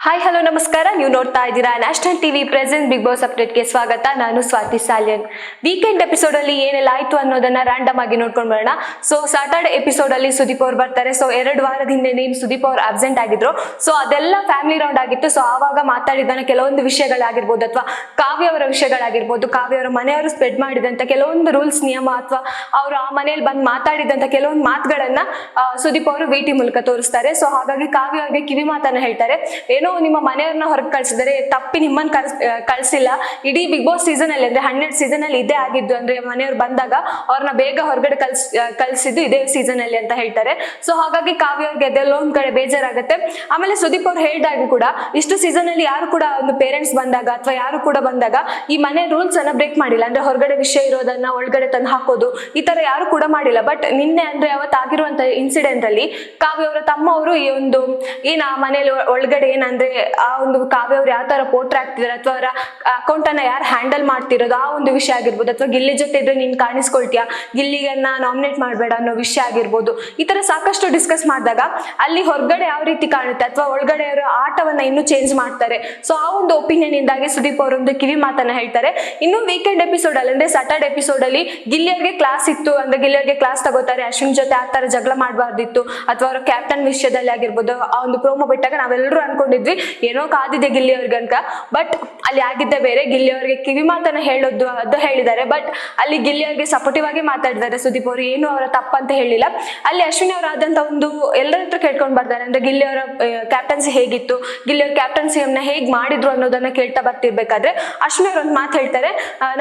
Hi hello ನಮಸ್ಕಾರ. ನೀವು ನೋಡ್ತಾ ಇದ್ದೀರಾ national TV present Bigg Boss ಅಪ್ಡೇಟ್ಗೆ ಸ್ವಾಗತ. ನಾನು ಸ್ವಾತಿ ಸಾಲ್ಯನ್. ವೀಕೆಂಡ್ ಎಪಿಸೋಡ್ ಅಲ್ಲಿ ಏನೆಲ್ಲ ಆಯ್ತು ಅನ್ನೋದನ್ನ ರ್ಯಾಂಡಮ್ ಆಗಿ ನೋಡ್ಕೊಂಡು ಬರೋಣ. ಸೊ ಸಾಟರ್ಡೆ ಎಪಿಸೋಡ್ ಅಲ್ಲಿ ಸುದೀಪ್ ಅವ್ರು ಬರ್ತಾರೆ. ಸೊ 2 ವಾರದ ಹಿಂದೆ ಸುದೀಪ್ ಅವ್ರು ಅಬ್ಸೆಂಟ್ ಆಗಿದ್ರು. ಸೊ ಅದೆಲ್ಲ ಫ್ಯಾಮಿಲಿ ರೌಂಡ್ ಆಗಿತ್ತು. ಸೊ ಆವಾಗ ಮಾತಾಡಿದ ಕೆಲವೊಂದು ವಿಷಯಗಳಾಗಿರ್ಬೋದು ಅಥವಾ ಕಾವ್ಯ ಅವರ ವಿಷಯಗಳಾಗಿರ್ಬೋದು, ಕಾವ್ಯ ಅವರ ಮನೆಯವರು ಸ್ಪ್ರೆಡ್ ಮಾಡಿದಂತ ಕೆಲವೊಂದು ರೂಲ್ಸ್ ನಿಯಮ ಅಥವಾ ಅವರು ಆ ಮನೆಯಲ್ಲಿ ಬಂದು ಮಾತಾಡಿದಂತ ಕೆಲವೊಂದು ಮಾತುಗಳನ್ನ ಸುದೀಪ್ ಅವರು ವಿಟಿ ಮೂಲಕ ತೋರಿಸ್ತಾರೆ. ಸೊ ಹಾಗಾಗಿ ಕಾವ್ಯ ಅವ್ರಿಗೆ ಕಿವಿ ಮಾತನ್ನ ಹೇಳ್ತಾರೆ. ಏನೋ ನಿಮ್ಮ ಮನೆಯವ್ರನ್ನ ಹೊರಗೆ ಕಳ್ಸಿದರೆ ತಪ್ಪಿ ನಿಮ್ಮನ್ನ ಕಳ್ಸಿಲ್ಲ. ಇಡೀ ಬಿಗ್ ಬಾಸ್ ಸೀಸನ್ ಅಲ್ಲಿ ಅಂದ್ರೆ 12 ಸೀಸನ್ ಅಲ್ಲಿ ಇದೇ ಆಗಿದ್ದು. ಅಂದ್ರೆ ಮನೆಯವ್ರು ಬಂದಾಗ ಅವ್ರನ್ನ ಬೇಗ ಹೊರಗಡೆ ಕಳ್ಸಿದ್ದು ಇದೇ ಸೀಸನ್ ಅಲ್ಲಿ ಅಂತ ಹೇಳ್ತಾರೆ. ಸೊ ಹಾಗಾಗಿ ಕಾವ್ಯ ಅವ್ರಿಗೆ ಅದೆಲ್ಲ ಒಂದ್ ಕಡೆ ಬೇಜಾರಾಗುತ್ತೆ. ಆಮೇಲೆ ಸುದೀಪ್ ಅವ್ರು ಹೇಳಿದಾಗ ಕೂಡ ಇಷ್ಟು ಸೀಸನ್ ಅಲ್ಲಿ ಯಾರು ಕೂಡ ಒಂದು ಪೇರೆಂಟ್ಸ್ ಬಂದಾಗ ಅಥವಾ ಯಾರು ಕೂಡ ಬಂದಾಗ ಈ ಮನೆ ರೂಲ್ಸ್ ಅನ್ನ ಬ್ರೇಕ್ ಮಾಡಿಲ್ಲ. ಅಂದ್ರೆ ಹೊರಗಡೆ ವಿಷಯ ಇರೋದನ್ನ ಒಳಗಡೆ ತಂದು ಹಾಕೋದು ಈ ತರ ಯಾರು ಕೂಡ ಮಾಡಿಲ್ಲ. ಬಟ್ ನಿನ್ನೆ ಅಂದ್ರೆ ಅವತ್ತಾಗಿರುವಂತ ಇನ್ಸಿಡೆಂಟ್ ಅಲ್ಲಿ ಕಾವ್ಯ ಅವರ ತಮ್ಮ ಅವರು ಈ ಒಂದು ಏನ್ ಆ ಮನೇಲಿ ಒಳಗಡೆ ಏನಂದ್ರೆ ಆ ಒಂದು ಕಾವ್ಯ ಅವ್ರು ಯಾವ ತರ ಪೋಟ್ರೆ ಆಗ್ತಿದಾರೆ ಅಥವಾ ಅವರ ಅಕೌಂಟ್ ಅನ್ನ ಯಾರು ಹ್ಯಾಂಡಲ್ ಮಾಡ್ತಿರೋದು ಆ ಒಂದು ವಿಷಯ ಆಗಿರ್ಬೋದು, ಅಥವಾ ಗಿಲ್ಲಿ ಜೊತೆ ಇದ್ರೆ ನೀನ್ ಕಾಣಿಸ್ಕೊಳ್ತೀಯಾ, ಗಿಲ್ಲಿಗನ್ನ ನಾಮಿನೇಟ್ ಮಾಡ್ಬೇಡ ಅನ್ನೋ ವಿಷಯ ಆಗಿರ್ಬೋದು. ಈ ತರ ಸಾಕಷ್ಟು ಡಿಸ್ಕಸ್ ಮಾಡಿದಾಗ ಅಲ್ಲಿ ಹೊರಗಡೆ ಯಾವ ರೀತಿ ಕಾಣುತ್ತೆ ಅಥವಾ ಒಳಗಡೆ ಅವರ ಆಟವನ್ನ ಇನ್ನೂ ಚೇಂಜ್ ಮಾಡ್ತಾರೆ. ಸೊ ಆ ಒಂದು ಒಪಿನಿಯನ್ ಇಂದಾಗಿ ಸುದೀಪ್ ಅವರೊಂದು ಕಿವಿ ಮಾತನ್ನ ಹೇಳ್ತಾರೆ. ಇನ್ನು ವೀಕೆಂಡ್ ಎಪಿಸೋಡ್ ಅಲ್ಲಿ ಅಂದ್ರೆ ಸಾಟರ್ಡೆ ಎಪಿಸೋಡ್ ಅಲ್ಲಿ ಗಿಲ್ಲಿಯವ್ರಿಗೆ ಕ್ಲಾಸ್ ಇತ್ತು. ಅಂದ್ರೆ ಗಿಲ್ಲಿಯವ್ರಿಗೆ ಕ್ಲಾಸ್ ತಗೋತಾರೆ. ಅಶ್ವಿನ್ ಜೊತೆ ಆ ತರ ಜಗಳ ಮಾಡಬಾರ್ದಿತ್ತು ಅಥವಾ ಅವರ ಕ್ಯಾಪ್ಟನ್ ವಿಷಯದಲ್ಲಿ ಆಗಿರ್ಬೋದು. ಆ ಒಂದು ಪ್ರೋಮೋ ಬಿಟ್ಟಾಗ ನಾವೆಲ್ಲರೂ ಅನ್ಕೊಂಡಿದ್ವಿ ಏನೋ ಕಾದಿದೆ ಗಿಲ್ಲಿ ಅವ್ರಿಗೆ ಅಂತ. ಬಟ್ ಅಲ್ಲಿ ಆಗಿದ್ದೆ ಬೇರೆ. ಗಿಲ್ಲಿ ಅವ್ರಿಗೆ ಕಿವಿ ಮಾತನ್ನ ಹೇಳೋದು ಅದು ಹೇಳಿದ್ದಾರೆ. ಬಟ್ ಅಲ್ಲಿ ಗಿಲ್ಲಿ ಅವ್ರಿಗೆ ಸಪೋರ್ಟಿವ್ ಆಗಿ ಮಾತಾಡಿದ್ದಾರೆ ಸುದೀಪ್ ಅವರು. ಏನು ಅವರ ತಪ್ಪಂತ ಹೇಳಿಲ್ಲ. ಅಲ್ಲಿ ಅಶ್ವಿನಿ ಅವರ ಆದಂತ ಒಂದು ಎಲ್ಲರ ಹತ್ರ ಕೇಳ್ಕೊಂಡ್ ಬರ್ತಾರೆ. ಅಂದ್ರೆ ಗಿಲ್ಲಿ ಅವರ ಕ್ಯಾಪ್ಟನ್ಸಿ ಹೇಗಿತ್ತು, ಗಿಲ್ಲಿ ಅವ್ರ ಕ್ಯಾಪ್ಟನ್ಸಿಯನ್ನ ಹೇಗ್ ಮಾಡಿದ್ರು ಅನ್ನೋದನ್ನ ಕೇಳ್ತಾ ಬರ್ತಿರ್ಬೇಕಾದ್ರೆ ಅಶ್ವಿನಿ ಅವ್ರ ಒಂದು ಮಾತು ಹೇಳ್ತಾರೆ.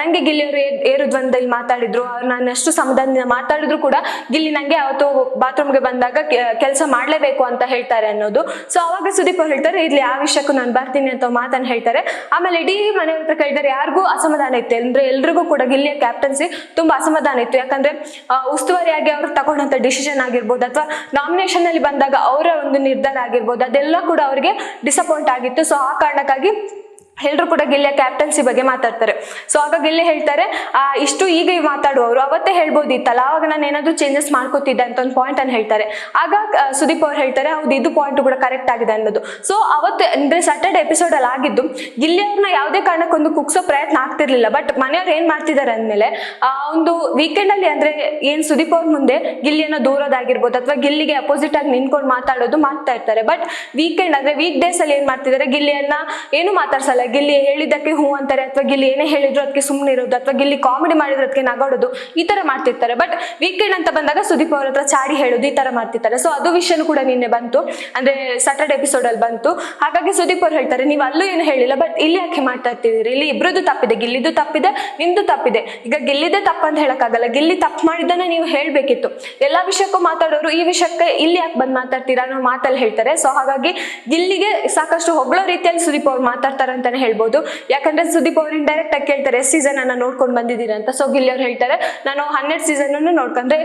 ನಂಗೆ ಗಿಲ್ಲಿ ಅವರು ಏರು ದ್ವಂದ್ವದಲ್ಲಿ ಮಾತಾಡಿದ್ರು, ನಾನು ಅಷ್ಟು ಸಮಾಧಾನದಿಂದ ಮಾತಾಡಿದ್ರು ಕೂಡ ಗಿಲ್ಲಿ ನಂಗೆ ಅವತ್ತು ಬಾತ್ರೂಮ್ಗೆ ಬಂದಾಗ ಕೆಲಸ ಮಾಡ್ಲೇಬೇಕು ಅಂತ ಹೇಳ್ತಾರೆ ಅನ್ನೋದು. ಸೊ ಅವಾಗ ಸುದೀಪ್ ಅವ್ರು ಹೇಳ್ತಾರೆ ಇಲ್ಲಿ ಆ ವಿಷಯಕ್ಕೂ ನಾನು ಬರ್ತೀನಿ ಅಂತ ಮಾತನ್ನ ಹೇಳ್ತಾರೆ. ಆಮೇಲೆ ಇಡೀ ಮನೆಯವ್ರ ಹತ್ರ ಕೇಳಿದರೆ ಯಾರಿಗೂ ಅಸಮಾಧಾನ ಇತ್ತು. ಅಂದ್ರೆ ಎಲ್ರಿಗೂ ಕೂಡ ಗಿಲ್ಲಿಯ ಕ್ಯಾಪ್ಟನ್ಸಿ ತುಂಬಾ ಅಸಮಾಧಾನ ಇತ್ತು. ಯಾಕಂದ್ರೆ ಉಸ್ತುವಾರಿಯಾಗಿ ಅವ್ರು ತಗೊಂಡಂತ ಡಿಸಿಷನ್ ಆಗಿರ್ಬೋದು ಅಥವಾ ನಾಮಿನೇಷನ್ ಅಲ್ಲಿ ಬಂದಾಗ ಅವರ ಒಂದು ನಿರ್ಧಾರ ಆಗಿರ್ಬೋದು ಅದೆಲ್ಲ ಕೂಡ ಅವ್ರಿಗೆ ಡಿಸಪಾಯಿಂಟ್ ಆಗಿತ್ತು. ಸೊ ಆ ಕಾರಣಕ್ಕಾಗಿ ಎಲ್ರು ಕೂಡ ಗಿಲ್ಲಿಯ ಕ್ಯಾಪ್ಟನ್ಸಿ ಬಗ್ಗೆ ಮಾತಾಡ್ತಾರೆ. ಸೊ ಆಗ ಗಿಲ್ಲಿ ಹೇಳ್ತಾರೆ ಇಷ್ಟು ಈಗ ಮಾತಾಡುವವರು ಅವತ್ತೇ ಹೇಳ್ಬೋದಿತ್ತಲ್ಲ, ಅವಾಗ ನಾನು ಏನಾದ್ರು ಚೇಂಜಸ್ ಮಾಡ್ಕೋತಿದ್ದೆ ಅಂತ ಒಂದು ಪಾಯಿಂಟ್ ಅನ್ನು ಹೇಳ್ತಾರೆ. ಆಗ ಸುದೀಪ್ ಅವ್ರು ಹೇಳ್ತಾರೆ ಹೌದು ಇದು ಪಾಯಿಂಟ್ ಕೂಡ ಕರೆಕ್ಟ್ ಆಗಿದೆ ಅನ್ನೋದು. ಸೊ ಅವತ್ತು ಅಂದ್ರೆ ಸಾಟರ್ಡೆ ಎಪಿಸೋಡ್ ಅಲ್ಲಿ ಆಗಿದ್ದು ಗಿಲ್ಲಿ ಅವ್ರನ್ನ ಯಾವುದೇ ಕಾರಣಕ್ಕೊಂದು ಕುಗ್ಸೋ ಪ್ರಯತ್ನ ಆಗ್ತಿರ್ಲಿಲ್ಲ. ಬಟ್ ಮನೆಯವ್ರು ಏನ್ ಮಾಡ್ತಿದ್ದಾರೆ ಅಂದ್ಮೇಲೆ ಒಂದು ವೀಕೆಂಡ್ ಅಲ್ಲಿ ಅಂದ್ರೆ ಏನ್ ಸುದೀಪ್ ಅವ್ರ ಮುಂದೆ ಗಿಲ್ಲಿಯನ್ನ ದೂರೋದಾಗಿರ್ಬೋದು ಅಥವಾ ಗಿಲ್ಲಿಗೆ ಅಪೋಸಿಟ್ ಆಗಿ ನಿಂತ್ಕೊಂಡು ಮಾತಾಡೋದು ಮಾಡ್ತಾ ಇರ್ತಾರೆ. ಬಟ್ ವೀಕೆಂಡ್ ಅಂದ್ರೆ ವೀಕ್ ಡೇಸ್ ಅಲ್ಲಿ ಏನ್ ಮಾಡ್ತಿದ್ದಾರೆ, ಗಿಲ್ಲಿಯನ್ನ ಏನು ಮಾತಾಡ್ಸಲ್ಲ. ಗಿಲ್ಲಿ ಹೇಳಿದ್ದಕ್ಕೆ ಹೂ ಅಂತಾರೆ ಅಥವಾ ಗಿಲ್ಲಿ ಏನೇ ಹೇಳಿದ್ರು ಅದಕ್ಕೆ ಸುಮ್ಮನೆ ಇರೋದು ಅಥವಾ ಗಿಲ್ಲಿ ಕಾಮಿಡಿ ಮಾಡಿದ್ರು ಅದಕ್ಕೆ ನಗಾಡೋದು ಈ ತರ ಮಾಡ್ತಿರ್ತಾರೆ. ಬಟ್ ವೀಕೆಂಡ್ ಅಂತ ಬಂದಾಗ ಸುದೀಪ್ ಅವ್ರ ಹತ್ರ ಚಾಡಿ ಹೇಳೋದು ಈ ತರ ಮಾಡ್ತಿರ್ತಾರೆ. ಸೊ ಅದು ವಿಷಯನೂ ಕೂಡ ನಿನ್ನೆ ಬಂತು, ಅಂದ್ರೆ ಸಾಟರ್ಡೆ ಎಪಿಸೋಡ್ ಅಲ್ಲಿ ಬಂತು. ಹಾಗಾಗಿ ಸುದೀಪ್ ಅವ್ರು ಹೇಳ್ತಾರೆ ನೀವು ಅಲ್ಲೂ ಏನು ಹೇಳಿಲ್ಲ, ಬಟ್ ಇಲ್ಲಿ ಯಾಕೆ ಮಾಡ್ತಾ ಇರ್ತಿದ್ದೀರಿ, ಇಲ್ಲಿ ಇಬ್ರದ್ದು ತಪ್ಪಿದೆ, ಗಿಲ್ಲಿದು ತಪ್ಪಿದೆ, ನಿಮ್ದು ತಪ್ಪಿದೆ. ಈಗ ಗಿಲ್ಲಿದೆ ತಪ್ಪಂತ ಹೇಳಕ್ಕಾಗಲ್ಲ, ಗಿಲ್ಲಿ ತಪ್ಪು ಮಾಡಿದ್ದನ್ನ ನೀವು ಹೇಳ್ಬೇಕಿತ್ತು. ಎಲ್ಲಾ ವಿಷಯಕ್ಕೂ ಮಾತಾಡೋರು ಈ ವಿಷಯಕ್ಕೆ ಇಲ್ಲಿ ಯಾಕೆ ಬಂದ್ ಮಾತಾಡ್ತೀರಾ ಅನ್ನೋ ಮಾತಲ್ಲಿ ಹೇಳ್ತಾರೆ. ಸೊ ಹಾಗಾಗಿ ಗಿಲ್ಲಿಗೆ ಸಾಕಷ್ಟು ಹೊಗಳೋ ರೀತಿಯಲ್ಲಿ ಸುದೀಪ್ ಅವ್ರು ಮಾತಾಡ್ತಾರೆ ಅಂತಾನೆ ಹೇಳ್ಬೋದು. ಯಾಕಂದ್ರೆ ಸುದೀಪ್ ಅವ್ರು ಇಂಡೈರೆಕ್ಟ್ ಆಗಿ ಕೇಳ್ತಾರೆ ಎಷ್ಟು ಸೀಸನ್ ಅನ್ನ ನೋಡ್ಕೊಂಡು ಬಂದಿದ್ದೀರಾ ಅಂತ. ಸೊ ಗಿಲ್ಲಿ ಅವ್ರು ಹೇಳ್ತಾರೆ ನಾನು 12 ಸೀಸನ್ ಅನ್ನು ನೋಡ್ಕೊಂಡ್ರೆ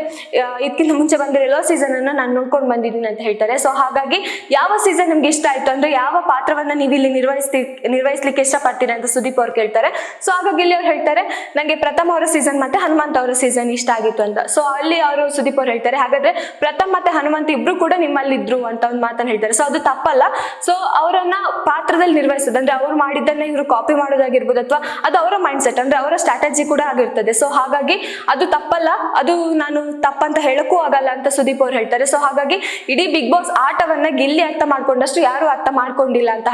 ಇದಕ್ಕಿಂತ ಮುಂಚೆ ಬಂದಿರೋ ಎಲ್ಲೋ ಸೀಸನ್ ಅನ್ನ ನಾನು ನೋಡ್ಕೊಂಡು ಬಂದಿದ್ದೀನಿ ಅಂತ ಹೇಳ್ತಾರೆ. ಸೊ ಹಾಗಾಗಿ ಯಾವ ಸೀಸನ್ ನಿಮ್ಗೆ ಇಷ್ಟ ಆಯ್ತು ಅಂದ್ರೆ ಯಾವ ಪಾತ್ರವನ್ನ ನೀವು ಇಲ್ಲಿ ನಿರ್ವಹಿಸ್ಲಿಕ್ಕೆ ಇಷ್ಟಪಡ್ತೀರಾ ಅಂತ ಸುದೀಪ್ ಅವ್ರು ಕೇಳ್ತಾರೆ. ಸೊ ಆಗ ಗಿಲ್ಲಿ ಅವ್ರು ಹೇಳ್ತಾರೆ ನಂಗೆ ಪ್ರಥಮ ಅವರ ಸೀಸನ್ ಮತ್ತೆ ಹನುಮಂತ್ ಅವರ ಸೀಸನ್ ಇಷ್ಟ ಆಗಿತ್ತು ಅಂತ. ಸೊ ಅಲ್ಲಿ ಅವರು ಸುದೀಪ್ ಅವ್ರು ಹೇಳ್ತಾರೆ ಹಾಗಾದ್ರೆ ಪ್ರಥಮ್ ಮತ್ತೆ ಹನುಮಂತ್ ಇಬ್ರು ಕೂಡ ನಿಮ್ಮಲ್ಲಿ ಇದ್ರು ಅಂತ ಒಂದು ಮಾತನ್ನ ಹೇಳ್ತಾರೆ. ಸೊ ಅದು ತಪ್ಪಲ್ಲ. ಸೊ ಅವರನ್ನ ಪಾತ್ರದಲ್ಲಿ ನಿರ್ವಹಿಸೋದು ಅಂದ್ರೆ ಅವ್ರು ಮಾಡಿದ್ದನ್ನ ಇವರು ಕಾಪಿ ಮಾಡೋದಾಗಿರ್ಬೋದು ಅಥವಾ ಅದು ಅವರ ಮೈಂಡ್ ಸೆಟ್ ಅಂದ್ರೆ ಅವರ ಸ್ಟ್ರಾಟಜಿ ಕೂಡ ಆಗಿರ್ತದೆ. ಸೊ ಹಾಗಾಗಿ ಅದು ತಪ್ಪಲ್ಲ, ಅದು ನಾನು ತಪ್ಪಂತ ಹೇಳಕ್ಕೂ ಆಗಲ್ಲ ಅಂತ ಸುದೀಪ್ ಅವ್ರು ಹೇಳ್ತಾರೆ. ಸೊ ಹಾಗಾಗಿ ಇಡೀ ಬಿಗ್ ಬಾಸ್ ಆಟವನ್ನ ಗಿಲ್ಲಿ ಅರ್ಥ ಮಾಡ್ಕೊಂಡಷ್ಟು ಯಾರು ಅರ್ಥ ಮಾಡ್ಕೊಂಡಿಲ್ಲ ಅಂತ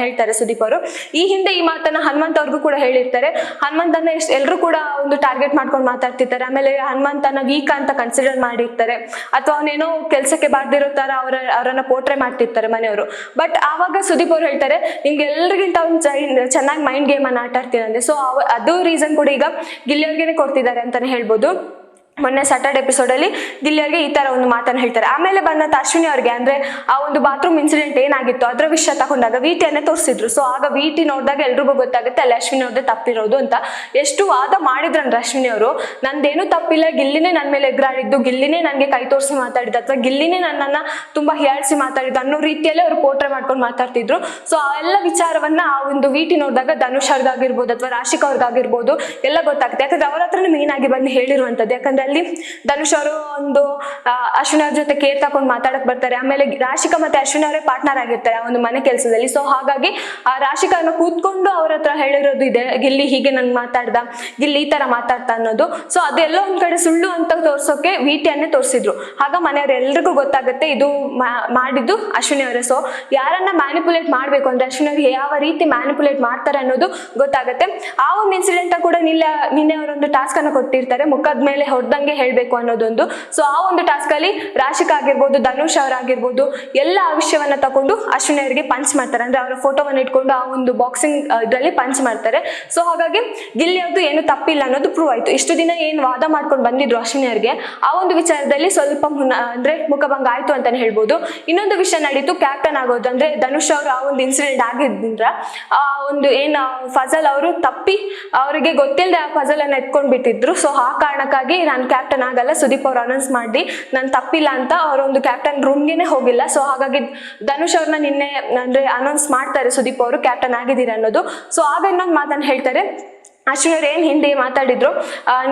ಹೇಳ್ತಾರೆ ಸುದೀಪ್ ಅವರು. ಈ ಹಿಂದೆ ಈ ಮಾತನ್ನ ಹನುಮಂತ್ ಅವ್ರಿಗೂ ಕೂಡ ಹೇಳಿರ್ತಾರೆ. ಹನುಮಂತನ್ನ ಎಲ್ಲರೂ ಕೂಡ ಒಂದು ಟಾರ್ಗೆಟ್ ಮಾಡ್ಕೊಂಡು ಮಾತಾಡ್ತಿರ್ತಾರೆ. ಆಮೇಲೆ ಹನುಮಂತನ ವೀಕ್ ಅಂತ ಕನ್ಸಿಡರ್ ಮಾಡಿರ್ತಾರೆ ಅಥವಾ ಅವನೇನೋ ಕೆಲ್ಸಕ್ಕೆ ಬಾರ್ದಿರೋ ತರ ಅವರನ್ನ ಪೋಟ್ರೆ ಮಾಡ್ತಿರ್ತಾರೆ ಮನೆಯವರು. ಬಟ್ ಆವಾಗ ಸುದೀಪ್ ಅವ್ರು ಹೇಳ್ತಾರೆ ನಿಮ್ಗೆ ಎಲ್ರಿಗಿಂತ ಒಂದು ಚೆನ್ನಾಗಿ ಮೈಂಡ್ ಗೇಮ್ ಅನ್ನ ಆಟ ಆಡ್ತೀನಿ ಅಂದ್ರೆ. ಸೊ ಅದು ರೀಸನ್ ಕೂಡ ಈಗ ಗಿಲ್ಲಿಯವ್ರಿಗೆ ಕೊಡ್ತಿದ್ದಾರೆ ಅಂತಾನೆ ಹೇಳ್ಬೋದು. ಮೊನ್ನೆ ಸಾಟರ್ಡೆ ಎಪಿಸೋಡ್ ಅಲ್ಲಿ ಗಿಲ್ಲಿಯವ್ರಿಗೆ ಈ ತರ ಒಂದು ಮಾತನ್ನ ಹೇಳ್ತಾರೆ. ಆಮೇಲೆ ಬಂದಂತ ಅಶ್ವಿನಿ ಅವ್ರಿಗೆ ಅಂದ್ರೆ ಆ ಒಂದು ಬಾತ್ರೂಮ್ ಇನ್ಸಿಡೆಂಟ್ ಏನಾಗಿತ್ತು ಅದರ ವಿಷಯ ತಗೊಂಡಾಗ ವಿಟಿಯನ್ನೇ ತೋರಿಸಿದ್ರು. ಸೊ ಆಗ ವಿಟಿ ನೋಡಿದಾಗ ಎಲ್ರಿಗೂ ಗೊತ್ತಾಗುತ್ತೆ ಅಲ್ಲಿ ಅಶ್ವಿನಿ ಅವ್ರದ್ದೇ ತಪ್ಪಿರೋದು ಅಂತ. ಎಷ್ಟು ವಾದ ಮಾಡಿದ್ರಂದ್ರೆ ಅಶ್ವಿನಿ ಅವರು ನಂದೇನು ತಪ್ಪಿಲ್ಲ, ಗಿಲ್ಲಿನೇ ನನ್ನ ಮೇಲೆ ಎಗ್ರಾಡಿದ್ದು, ಗಿಲ್ಲಿನೇ ನನಗೆ ಕೈ ತೋರಿಸಿ ಮಾತಾಡಿದ್ದು ಅಥವಾ ಗಿಲ್ಲಿನೇ ನನ್ನನ್ನ ತುಂಬಾ ಹೀಯಾಳಿಸಿ ಮಾತಾಡಿದ್ದು ಅನ್ನೋ ರೀತಿಯಲ್ಲೇ ಅವ್ರು ಪೋಟ್ರೆ ಮಾಡ್ಕೊಂಡು ಮಾತಾಡ್ತಿದ್ರು. ಸೊ ಆ ಎಲ್ಲ ವಿಚಾರವನ್ನ ಆ ಒಂದು ವಿಟಿ ನೋಡಿದಾಗ ಧನುಷ್ ಅವ್ರಿಗಾಗಿರ್ಬೋದು ಅಥವಾ ರಾಶಿಕಾ ಅವ್ರಿಗಾಗಿರ್ಬೋದು ಎಲ್ಲ ಗೊತ್ತಾಗುತ್ತೆ. ಯಾಕಂದ್ರೆ ಅವ್ರ ಹತ್ರನೇ ಮೇನ್ ಆಗಿ ಬಂದು ಹೇಳಿರುವಂತದ್ದು. ಯಾಕಂದ್ರೆ ಸಂದರ್ಭದಲ್ಲಿ ಧನುಷ್ ಅವರು ಒಂದು ಅಶ್ವಿನಿ ಅವ್ರ ಜೊತೆ ಕೇರ್ ತಗೊಂಡು ಮಾತಾಡಕ್ ಬರ್ತಾರೆ. ಆಮೇಲೆ ರಾಶಿಕಾ ಮತ್ತೆ ಅಶ್ವಿನಿ ಅವರೇ ಪಾರ್ಟ್ನರ್ ಆಗಿರ್ತಾರೆ ಆ ಒಂದು ಮನೆ ಕೆಲಸದಲ್ಲಿ. ಸೊ ಹಾಗಾಗಿ ಆ ರಾಶಿಕಾನ ಕೂತ್ಕೊಂಡು ಅವ್ರ ಹತ್ರ ಹೇಳಿರೋದು ಇದೆ, ಗಿಲ್ಲಿ ಹೀಗೆ ನಂಗೆ ಮಾತಾಡ್ದ, ಗಿಲ್ಲಿ ಈ ತರ ಮಾತಾಡ್ತಾ ಅನ್ನೋದು. ಸೊ ಅದೆಲ್ಲ ಒಂದ್ ಕಡೆ ಸುಳ್ಳು ಅಂತ ತೋರ್ಸೋಕೆ ವಿಟಿಯನ್ನೇ ತೋರಿಸಿದ್ರು. ಆಗ ಮನೆಯವ್ರ ಎಲ್ರಿಗೂ ಗೊತ್ತಾಗುತ್ತೆ ಇದು ಮಾಡಿದ್ದು ಅಶ್ವಿನಿ ಅವರೇ. ಸೊ ಯಾರನ್ನ ಮ್ಯಾನಿಪುಲೇಟ್ ಮಾಡ್ಬೇಕು ಅಂದ್ರೆ ಅಶ್ವಿನಿ ಅವ್ರು ಯಾವ ರೀತಿ ಮ್ಯಾನಿಪುಲೇಟ್ ಮಾಡ್ತಾರೆ ಅನ್ನೋದು ಗೊತ್ತಾಗುತ್ತೆ. ಆ ಒಂದು ಇನ್ಸಿಡೆಂಟ್ ಕೂಡ ನಿನ್ನೆ ಅವರೊಂದು ಟಾಸ್ಕ್ ಅನ್ನ ಕೊಟ್ಟಿರ್ತಾರೆ, ಮುಖದ ಮೇಲೆ ಹೊಡೆದಂಗೆ ಹೇಳ್ಬೇಕು ಅನ್ನೋದೊಂದು. ಸೊ ಆ ಒಂದು ಟಾಸ್ಕ್ ಅಲ್ಲಿ ರಾಶಿಕಾ ಆಗಿರ್ಬೋದು, ಧನುಷ್ ಅವರಾಗಿರ್ಬೋದು ಎಲ್ಲ ಆ ವಿಷಯವನ್ನ ತಗೊಂಡು ಅಶ್ವಿನಿ ಅವರಿಗೆ ಪಂಚ್ ಮಾಡ್ತಾರೆ. ಅಂದ್ರೆ ಅವರ ಫೋಟೋವನ್ನ ಇಟ್ಕೊಂಡು ಆ ಒಂದು ಬಾಕ್ಸಿಂಗ್ ಇದರಲ್ಲಿ ಪಂಚ್ ಮಾಡ್ತಾರೆ. ಸೊ ಹಾಗಾಗಿ ಗಿಲ್ಲಿ ಅವ್ರದ್ದು ಏನು ತಪ್ಪಿಲ್ಲ ಅನ್ನೋದು ಪ್ರೂವ್ ಆಯ್ತು. ಇಷ್ಟು ದಿನ ಏನ್ ವಾದ ಮಾಡ್ಕೊಂಡು ಬಂದಿದ್ರು ಅಶ್ವಿನಿ ಅವರಿಗೆ, ಆ ಒಂದು ವಿಚಾರದಲ್ಲಿ ಸ್ವಲ್ಪ ಅಂದ್ರೆ ಮುಖಭಂಗ ಆಯ್ತು ಅಂತಾನೆ ಹೇಳ್ಬೋದು. ಇನ್ನೊಂದು ವಿಷಯ ನಡೀತು, ಕ್ಯಾಪ್ಟನ್ ಆಗೋದು. ಅಂದ್ರೆ ಧನುಷ್ ಅವರು ಆ ಒಂದು ಇನ್ಸಿಡೆಂಟ್ ಆಗಿದ್ರಿಂದ ಆ ಒಂದು ಏನ್ ಫಜಲ್ ಅವರು ತಪ್ಪಿ ಅವರಿಗೆ ಗೊತ್ತಿಲ್ಲದೆ ಆ ಫಜಲ್ ಅನ್ನ ಎತ್ಕೊಂಡ್ ಬಿಟ್ಟಿದ್ರು. ಸೊ ಆ ಕಾರಣಕ್ಕಾಗಿ ನಾನು ಕ್ಯಾಪ್ಟನ್ ಆಗಲ್ಲ, ಸುದೀಪ್ ಅವ್ರು ಅನೌನ್ಸ್ ಮಾಡಿ ನಾನು ತಪ್ಪಿಲ್ಲ ಅಂತ ಅವರೊಂದು ಕ್ಯಾಪ್ಟನ್ ರೂಮ್ಗೆನೆ ಹೋಗಿಲ್ಲ. ಸೊ ಹಾಗಾಗಿ ಧನುಷ್ ಅವ್ರನ್ನ ನಿನ್ನೆ ಅಂದ್ರೆ ಅನೌನ್ಸ್ ಮಾಡ್ತಾರೆ ಸುದೀಪ್ ಅವರು ಕ್ಯಾಪ್ಟನ್ ಆಗಿದ್ದೀರಾ ಅನ್ನೋದು. ಸೊ ಆಗ ಇನ್ನೊಂದು ಮಾತನ್ನ ಹೇಳ್ತಾರೆ, ಅಶ್ವಿನಿ ಅವ್ರು ಏನ್ ಹಿಂದೆ ಮಾತಾಡಿದ್ರು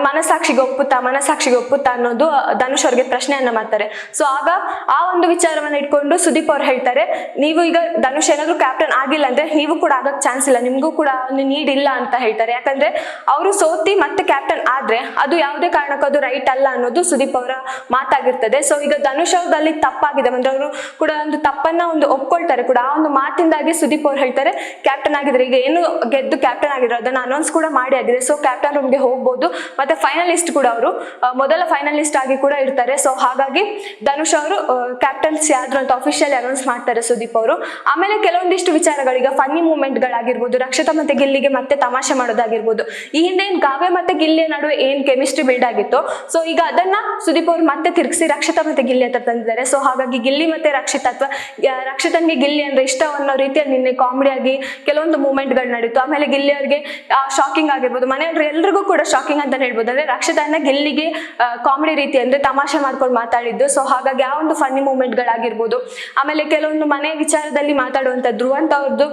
ಮನಸ್ಸಾಕ್ಷಿಗೆ ಒಪ್ಪುತ್ತಾ ಅನ್ನೋದು ಧನುಷ್ ಅವ್ರಿಗೆ ಪ್ರಶ್ನೆಯನ್ನ ಮಾಡ್ತಾರೆ. ಸೊ ಆಗ ಆ ಒಂದು ವಿಚಾರವನ್ನ ಇಟ್ಕೊಂಡು ಸುದೀಪ್ ಅವ್ರು ಹೇಳ್ತಾರೆ, ನೀವು ಈಗ ಧನುಷ್ ಏನಾದ್ರು ಕ್ಯಾಪ್ಟನ್ ಆಗಿಲ್ಲ ಅಂದ್ರೆ ನೀವು ಕೂಡ ಆಗಕ್ ಚಾನ್ಸ್ ಇಲ್ಲ, ನಿಮ್ಗೂ ಕೂಡ ನೀಡ್ ಇಲ್ಲ ಅಂತ ಹೇಳ್ತಾರೆ. ಯಾಕಂದ್ರೆ ಅವರು ಸೋತಿ ಮತ್ತೆ ಕ್ಯಾಪ್ಟನ್ ಆದ್ರೆ ಅದು ಯಾವುದೇ ಕಾರಣಕ್ಕೂ ಅದು ರೈಟ್ ಅಲ್ಲ ಅನ್ನೋದು ಸುದೀಪ್ ಅವರ ಮಾತಾಗಿರ್ತದೆ. ಸೊ ಈಗ ಧನುಷ್ ಅವ್ರದಲ್ಲಿ ತಪ್ಪಾಗಿದೆ ಅಂದ್ರೆ ಅವರು ಕೂಡ ಒಂದು ತಪ್ಪನ್ನ ಒಂದು ಒಪ್ಕೊಳ್ತಾರೆ ಕೂಡ. ಆ ಒಂದು ಮಾತಿಂದಾಗಿ ಸುದೀಪ್ ಅವ್ರು ಹೇಳ್ತಾರೆ ಕ್ಯಾಪ್ಟನ್ ಆಗಿದ್ರೆ, ಈಗ ಏನು ಗೆದ್ದು ಕ್ಯಾಪ್ಟನ್ ಆಗಿದ್ರು ಅದನ್ನ ಅನೌನ್ಸ್ ಕೂಡ ಮಾಡಿ ಆಗಿದೆ. ಸೊ ಕ್ಯಾಪ್ಟನ್ ರೂಮ್ಗೆ ಹೋಗ್ಬೋದು. ಮತ್ತೆ ಫೈನಲಿಸ್ಟ್ ಕೂಡ ಅವರು ಮೊದಲ ಫೈನಲಿಸ್ಟ್ ಆಗಿ ಕೂಡ ಇರ್ತಾರೆ. ಸೊ ಹಾಗಾಗಿ ಧನುಷ್ ಅವರು ಕ್ಯಾಪ್ಟನ್ಸಿ ಆದ್ರು ಅಂತ ಅಫಿಷಿಯಲ್ ಅನೌನ್ಸ್ ಮಾಡ್ತಾರೆ ಸುದೀಪ್ ಅವರು. ಆಮೇಲೆ ಕೆಲವೊಂದಿಷ್ಟು ವಿಚಾರಗಳೀಗ ಫನ್ನಿ ಮೂವ್ಮೆಂಟ್ ಗಳಾಗಿರ್ಬೋದು, ರಕ್ಷಿತಾ ಮತ್ತೆ ಗಿಲ್ಲಿಗೆ ಮತ್ತೆ ತಮಾಷೆ ಮಾಡೋದಾಗಿರ್ಬೋದು, ಈ ಹಿಂದೆ ಏನ್ ಕಾವ್ಯ ಮತ್ತೆ ಗಿಲ್ಲಿಯ ನಡುವೆ ಏನ್ ಕೆಮಿಸ್ಟ್ರಿ ಬಿಲ್ಡ್ ಆಗಿತ್ತು, ಸೊ ಈಗ ಅದನ್ನ ಸುದೀಪ್ ಅವರು ಮತ್ತೆ ತಿರ್ಗಿಸಿ ರಕ್ಷಿತಾ ಮತ್ತೆ ಗಿಲ್ಲಿ ಹತ್ರ ತಂದಿದ್ದಾರೆ. ಸೊ ಹಾಗಾಗಿ ಗಿಲ್ಲಿ ಮತ್ತೆ ರಕ್ಷಿತಾ ಅಥವಾ ರಕ್ಷಿತನ್ಗೆ ಗಿಲ್ಲಿ ಅಂದ್ರೆ ಇಷ್ಟ ಅನ್ನೋ ರೀತಿಯಲ್ಲಿ ನಿನ್ನೆ ಕಾಮಿಡಿ ಆಗಿ ಕೆಲವೊಂದು ಮೂವ್ಮೆಂಟ್ ಗಳು ನಡೀತು. ಆಮೇಲೆ ಗಿಲ್ಲಿ ಅವ್ರಿಗೆ ಶಾಕಿಂಗ್ ಆಗಿರ್ಬೋದು, ಮನೆಯವ್ರು ಎಲ್ರಿಗೂ ಕೂಡ ಶಾಕಿಂಗ್ ಅಂತ ಹೇಳ್ಬೋದು. ಅಂದ್ರೆ ರಕ್ಷಿತಾನ ಗಿಲ್ಲಿಗೆ ಕಾಮಿಡಿ ರೀತಿ ಅಂದ್ರೆ ತಮಾಷೆ ಮಾಡ್ಕೊಂಡು ಮಾತಾಡಿದ್ದು. ಸೊ ಹಾಗಾಗಿ ಆ ಒಂದು ಫನ್ನಿ ಮೂವ್ಮೆಂಟ್ ಗಳಾಗಿರ್ಬೋದು. ಆಮೇಲೆ ಕೆಲವೊಂದು ಮನೆ ವಿಚಾರದಲ್ಲಿ ಮಾತಾಡುವಂತ ಧ್ರುವಂತ ಅವ್ರದ್ದು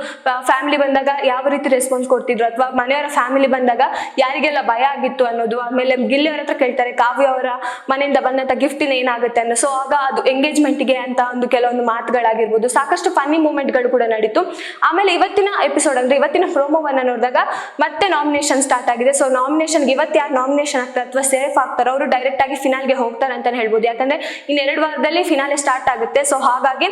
ಫ್ಯಾಮಿಲಿ ಬಂದಾಗ ಯಾವ ರೀತಿ ರೆಸ್ಪಾನ್ಸ್ ಕೊಡ್ತಿದ್ರು, ಅಥವಾ ಮನೆಯವರ ಫ್ಯಾಮಿಲಿ ಬಂದಾಗ ಯಾರಿಗೆಲ್ಲ ಭಯ ಆಗಿತ್ತು ಅನ್ನೋದು. ಆಮೇಲೆ ಗಿಲ್ಲಿ ಅವ್ರ ಹತ್ರ ಕೇಳ್ತಾರೆ ಕಾವ್ಯ ಅವರ ಮನೆಯಿಂದ ಬಂದಂತ ಗಿಫ್ಟಿನ ಏನಾಗುತ್ತೆ ಅನ್ನೋ. ಸೊ ಆಗ ಅದು ಎಂಗೇಜ್ಮೆಂಟ್ಗೆ ಅಂತ ಒಂದು ಕೆಲವೊಂದು ಮಾತುಗಳಾಗಿರ್ಬೋದು, ಸಾಕಷ್ಟು ಫನ್ನಿ ಮೂವ್ಮೆಂಟ್ ಗಳು ಕೂಡ ನಡೀತು. ಆಮೇಲೆ ಇವತ್ತಿನ ಎಪಿಸೋಡ್ ಅಂದ್ರೆ ಇವತ್ತಿನ ಪ್ರೋಮೋವನ್ನ ನೋಡಿದಾಗ ಮತ್ತೆ ನಾಮಿನೇಷನ್ ಸ್ಟಾರ್ಟ್ ಆಗಿದೆ. ಸೊ ನಾಮಿನೇಷನ್ಗೆ ಇವತ್ತು ಯಾರು ನಾಮಿನೇಷನ್ ಆಗ್ತಾರೆ ಅಥವಾ ಸೇಫ್ ಆಗ್ತಾರೋ ಅವರು ಡೈರೆಕ್ಟ್ ಆಗಿ ಫಿನಾಲ್ಗೆ ಹೋಗ್ತಾರೆ ಅಂತಾನೆ ಹೇಳ್ಬೋದು. ಯಾಕಂದ್ರೆ ಇನ್ನು 2 ವಾರದಲ್ಲಿ ಫಿನಾಲೆ ಸ್ಟಾರ್ಟ್ ಆಗುತ್ತೆ. ಸೊ ಹಾಗಾಗಿ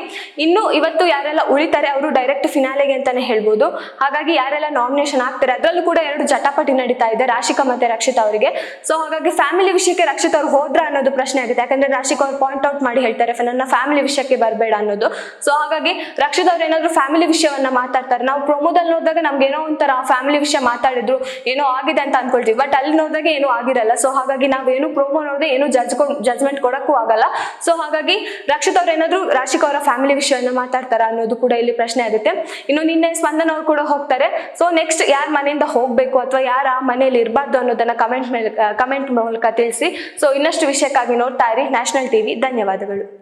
ಇನ್ನು ಇವತ್ತು ಯಾರೆಲ್ಲ ಉಳಿತಾರೆ ಅವರು ಡೈರೆಕ್ಟ್ ಫಿನಾಲೆಗೆ ಅಂತಾನೆ ಹೇಳ್ಬೋದು. ಹಾಗಾಗಿ ಯಾರೆಲ್ಲ ನಾಮಿನೇಷನ್ ಆಗ್ತಾರೆ ಅದರಲ್ಲೂ ಕೂಡ 2 ಜಟಾಪಟಿ ನಡೀತಾ ಇದೆ, ರಾಶಿಕಾ ಮತ್ತೆ ರಕ್ಷಿತಾ ಅವರಿಗೆ. ಸೊ ಹಾಗಾಗಿ ಫ್ಯಾಮಿಲಿ ವಿಷಯಕ್ಕೆ ರಕ್ಷಿತಾ ಅವ್ರು ಹೋದ್ರ ಅನ್ನೋದು ಪ್ರಶ್ನೆ ಆಗುತ್ತೆ. ಯಾಕಂದ್ರೆ ರಾಶಿಕಾ ಅವ್ರು ಪಾಯಿಂಟ್ ಔಟ್ ಮಾಡಿ ಹೇಳ್ತಾರೆ ನನ್ನ ಫ್ಯಾಮಿಲಿ ವಿಷಯಕ್ಕೆ ಬರಬೇಡ ಅನ್ನೋದು. ಸೊ ಹಾಗಾಗಿ ರಕ್ಷಿತಾ ಅವ್ರು ಏನಾದ್ರು ಫ್ಯಾಮಿಲಿ ವಿಷಯವನ್ನ ಮಾತಾಡ್ತಾರೆ. ನಾವು ಪ್ರೊಮೋದಲ್ಲಿ ನೋಡಿದಾಗ ನಮ್ಗೆ ಏನೋ ಒಂಥರ ಫ್ಯಾಮಿಲಿ ವಿಷಯ ಮಾತಾಡಿದ್ರು ಏನೋ ಆಗಿದೆ ಅಂತ ಅನ್ಕೊಳ್ತೀವಿ, ಬಟ್ ಅಲ್ಲಿ ನೋಡಿದಾಗ ಏನೂ ಆಗಿರಲ್ಲ. ಸೊ ಹಾಗಾಗಿ ನಾವೇನು ಪ್ರೋಮೋ ನೋಡಿದ್ರೆ ಏನು ಜಜ್ಮೆಂಟ್ ಕೊಡಕ್ಕೂ ಆಗಲ್ಲ. ಸೊ ಹಾಗಾಗಿ ರಕ್ಷಿತ್ ಅವ್ರು ಏನಾದ್ರು ರಾಶಿಕಾ ಅವರ ಫ್ಯಾಮಿಲಿ ವಿಷಯವನ್ನ ಮಾತಾಡ್ತಾರ ಅನ್ನೋದು ಕೂಡ ಇಲ್ಲಿ ಪ್ರಶ್ನೆ ಆಗುತ್ತೆ. ಇನ್ನು ನಿನ್ನೆ ಸ್ಪಂದನ್ ಅವ್ರು ಕೂಡ ಹೋಗ್ತಾರೆ. ಸೊ ನೆಕ್ಸ್ಟ್ ಯಾರ ಮನೆಯಿಂದ ಹೋಗ್ಬೇಕು ಅಥವಾ ಯಾರ ಮನೆಯಲ್ಲಿ ಇರಬಾರ್ದು ಅನ್ನೋದನ್ನ ಕಮೆಂಟ್ ಮೂಲಕ ತಿಳಿಸಿ. ಸೊ ಇನ್ನಷ್ಟು ವಿಷಯಕ್ಕಾಗಿ ನೋಡ್ತಾ ಇರಿ ನ್ಯಾಷನಲ್ ಟಿವಿ. ಧನ್ಯವಾದಗಳು.